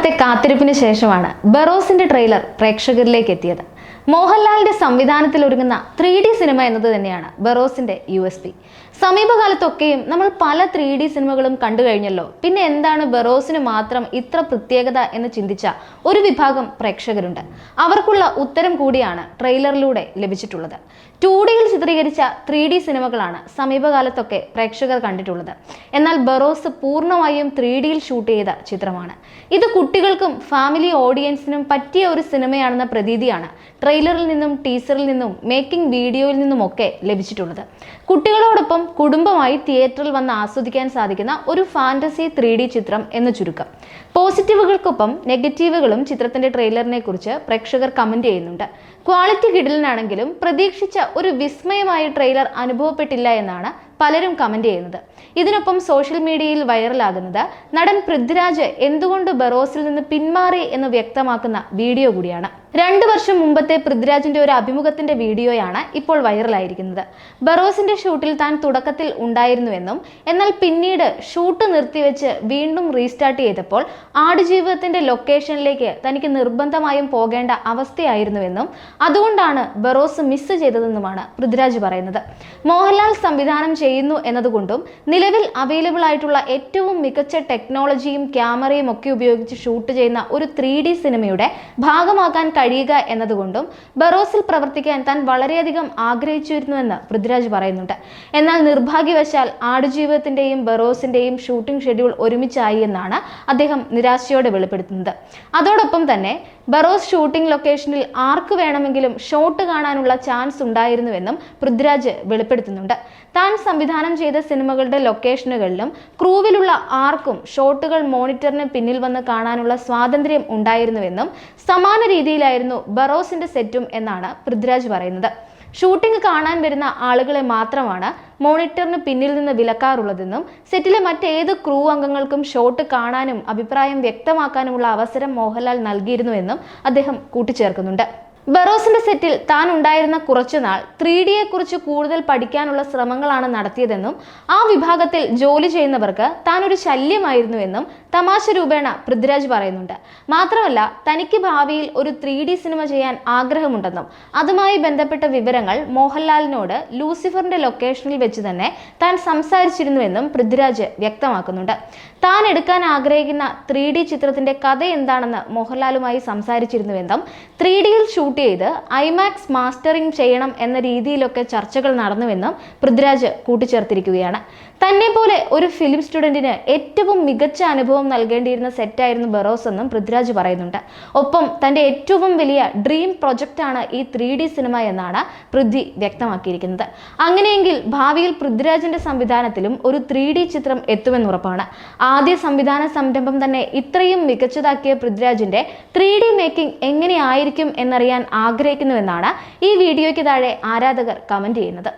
കാലത്തെ കാത്തിരിപ്പിന് ശേഷമാണ് ബറോസിന്റെ ട്രെയിലർ പ്രേക്ഷകരിലേക്ക് എത്തിയത്. മോഹൻലാലിന്റെ സംവിധാനത്തിൽ ഒരുങ്ങുന്ന 3D സിനിമ എന്നത് തന്നെയാണ് ബറോസിന്റെ USP. സമീപകാലത്തൊക്കെയും നമ്മൾ പല 3D സിനിമകളും കണ്ടു കഴിഞ്ഞല്ലോ, പിന്നെ എന്താണ് ബറോസിന് മാത്രം ഇത്ര പ്രത്യേകത എന്ന് ചിന്തിച്ച ഒരു വിഭാഗം പ്രേക്ഷകരുണ്ട്. അവർക്കുള്ള ഉത്തരം കൂടിയാണ് ട്രെയിലറിലൂടെ ലഭിച്ചിട്ടുള്ളത്. 2Dയിൽ ചിത്രീകരിച്ച 3D സിനിമകളാണ് സമീപകാലത്തൊക്കെ പ്രേക്ഷകർ കണ്ടിട്ടുള്ളത്. എന്നാൽ ബറോസ് പൂർണ്ണമായും 3Dയിൽ ഷൂട്ട് ചെയ്ത ചിത്രമാണ്. ഇത് കുട്ടികൾക്കും ഫാമിലി ഓഡിയൻസിനും പറ്റിയ ഒരു സിനിമയാണെന്ന പ്രതീതിയാണ് ട്രെയിലറിൽ നിന്നും ടീസറിൽ നിന്നും മേക്കിംഗ് വീഡിയോയിൽ നിന്നുമൊക്കെ ലഭിച്ചിട്ടുള്ളത്. കുട്ടികളോടൊപ്പം കുടുംബമായി തിയേറ്ററിൽ വന്ന് ആസ്വദിക്കാൻ സാധിക്കുന്ന ഒരു ഫാന്റസി 3D ചിത്രം എന്ന് ചുരുക്കം. പോസിറ്റീവുകൾക്കൊപ്പം നെഗറ്റീവുകളും ചിത്രത്തിന്റെ ട്രെയിലറിനെ കുറിച്ച് പ്രേക്ഷകർ കമന്റ് ചെയ്യുന്നുണ്ട്. ക്വാളിറ്റി കിടിലനാണെങ്കിലും പ്രതീക്ഷിച്ച ഒരു വിസ്മയമായ ട്രെയിലർ അനുഭവപ്പെട്ടില്ല എന്നാണ് പലരും കമന്റ് ചെയ്യുന്നത്. ഇതിനൊപ്പം സോഷ്യൽ മീഡിയയിൽ വൈറലാകുന്നത് നടൻ പൃഥ്വിരാജ് എന്തുകൊണ്ട് ബറോസിൽ നിന്ന് പിന്മാറി എന്ന് വ്യക്തമാക്കുന്ന വീഡിയോ കൂടിയാണ്. 2 വർഷം മുമ്പത്തെ പൃഥ്വിരാജിന്റെ ഒരു അഭിമുഖത്തിന്റെ വീഡിയോയാണ് ഇപ്പോൾ വൈറലായിരിക്കുന്നത്. ബറോസിന്റെ ഷൂട്ടിൽ താൻ തുടക്കത്തിൽ ഉണ്ടായിരുന്നുവെന്നും എന്നാൽ പിന്നീട് ഷൂട്ട് നിർത്തിവെച്ച് വീണ്ടും റീസ്റ്റാർട്ട് ചെയ്തപ്പോൾ ആടുജീവിതത്തിന്റെ ലൊക്കേഷനിലേക്ക് തനിക്ക് നിർബന്ധമായും പോകേണ്ട അവസ്ഥയായിരുന്നുവെന്നും അതുകൊണ്ടാണ് ബറോസ് മിസ് ചെയ്തതെന്നുമാണ് പൃഥ്വിരാജ് പറയുന്നത്. മോഹൻലാൽ സംവിധാനം ചെയ്യുന്നു എന്നതുകൊണ്ടും നിലവിൽ അവൈലബിൾ ആയിട്ടുള്ള ഏറ്റവും മികച്ച ടെക്നോളജിയും ക്യാമറയും ഒക്കെ ഉപയോഗിച്ച് ഷൂട്ട് ചെയ്യുന്ന ഒരു 3D സിനിമയുടെ ഭാഗമാകാൻ കഴിയുക എന്നതുകൊണ്ടും ബറോസിൽ പ്രവർത്തിക്കാൻ താൻ വളരെയധികം ആഗ്രഹിച്ചിരുന്നുവെന്ന് പൃഥ്വിരാജ് പറയുന്നുണ്ട്. എന്നാൽ നിർഭാഗ്യവശാൽ ആടുജീവിതത്തിന്റെയും ബറോസിന്റെയും ഷൂട്ടിംഗ് ഷെഡ്യൂൾ ഒരുമിച്ചായി എന്നാണ് അദ്ദേഹം നിരാശയോടെ വെളിപ്പെടുത്തുന്നത്. അതോടൊപ്പം തന്നെ ബറോസ് ഷൂട്ടിംഗ് ലൊക്കേഷനിൽ ആർക്ക് വേണമെങ്കിലും ഷോട്ട് കാണാനുള്ള ചാൻസ് ഉണ്ടായിരുന്നുവെന്നും പൃഥ്വിരാജ് വെളിപ്പെടുത്തുന്നുണ്ട്. താൻ സംവിധാനം ചെയ്ത സിനിമകളുടെ ലൊക്കേഷനുകളിലും ക്രൂവിലുള്ള ആർക്കും ഷോട്ടുകൾ മോണിറ്ററിന് പിന്നിൽ വന്ന് കാണാനുള്ള സ്വാതന്ത്ര്യം ഉണ്ടായിരുന്നുവെന്നും സമാന രീതിയിലായിരുന്നു ബറോസിന്റെ സെറ്റും എന്നാണ് പൃഥ്വിരാജ് പറയുന്നത്. ഷൂട്ടിംഗ് കാണാൻ വരുന്ന ആളുകളെ മാത്രമാണ് മോണിറ്ററിന് പിന്നിൽ നിന്ന് വിലക്കാറുള്ളതെന്നും സെറ്റിലെ മറ്റേത് ക്രൂ അംഗങ്ങൾക്കും ഷോട്ട് കാണാനും അഭിപ്രായം വ്യക്തമാക്കാനുമുള്ള അവസരം മോഹൻലാൽ നൽകിയിരുന്നുവെന്നും അദ്ദേഹം കൂട്ടിച്ചേർക്കുന്നുണ്ട്. ബറോസിന്റെ സെറ്റിൽ താൻ ഉണ്ടായിരുന്ന കുറച്ചുനാൾ 3Dയെ കുറിച്ച് കൂടുതൽ പഠിക്കാനുള്ള ശ്രമങ്ങളാണ് നടത്തിയതെന്നും ആ വിഭാഗത്തിൽ ജോലി ചെയ്യുന്നവർക്ക് താൻ ഒരു ശല്യമായിരുന്നുവെന്നും തമാശ രൂപേണ പൃഥ്വിരാജ് പറയുന്നുണ്ട്. മാത്രമല്ല തനിക്ക് ഭാവിയിൽ ഒരു 3D സിനിമ ചെയ്യാൻ ആഗ്രഹമുണ്ടെന്നും അതുമായി ബന്ധപ്പെട്ട വിവരങ്ങൾ മോഹൻലാലിനോട് ലൂസിഫറിന്റെ ലൊക്കേഷനിൽ വെച്ച് തന്നെ താൻ സംസാരിച്ചിരുന്നുവെന്നും പൃഥ്വിരാജ് വ്യക്തമാക്കുന്നുണ്ട്. താൻ എടുക്കാൻ ആഗ്രഹിക്കുന്ന 3D ചിത്രത്തിന്റെ കഥ എന്താണെന്ന് മോഹൻലാലുമായി സംസാരിച്ചിരുന്നുവെന്നും 3Dയിൽ ഷൂട്ട് ചെയ്ത് IMAX മാസ്റ്ററിംഗ് ചെയ്യണം എന്ന രീതിയിലൊക്കെ ചർച്ചകൾ നടന്നുവെന്നും പൃഥ്വിരാജ് കൂട്ടിച്ചേർത്തിരിക്കുകയാണ്. തന്നെ പോലെ ഒരു ഫിലിം സ്റ്റുഡന്റിന് ഏറ്റവും മികച്ച അനുഭവം നൽകേണ്ടിയിരുന്ന സെറ്റായിരുന്നു ബറോസ് എന്നും പൃഥ്വിരാജ് പറയുന്നുണ്ട്. ഒപ്പം തന്റെ ഏറ്റവും വലിയ ഡ്രീം പ്രൊജക്റ്റാണ് ഈ 3D സിനിമ എന്നാണ് പൃഥ്വി വ്യക്തമാക്കിയിരിക്കുന്നത്. അങ്ങനെയെങ്കിൽ ഭാവിയിൽ പൃഥ്വിരാജിന്റെ സംവിധാനത്തിലും ഒരു 3D ചിത്രം എത്തുമെന്നുറപ്പാണ്. ആദ്യ സംവിധാന സംരംഭം തന്നെ ഇത്രയും മികച്ചതാക്കിയ പൃഥ്വിരാജിന്റെ 3D മേക്കിംഗ് എങ്ങനെയായിരിക്കും എന്നറിയാൻ ആഗ്രഹിക്കുന്നുവെന്നാണ് ഈ വീഡിയോയ്ക്ക് താഴെ ആരാധകർ കമന്റ് ചെയ്യുന്നത്.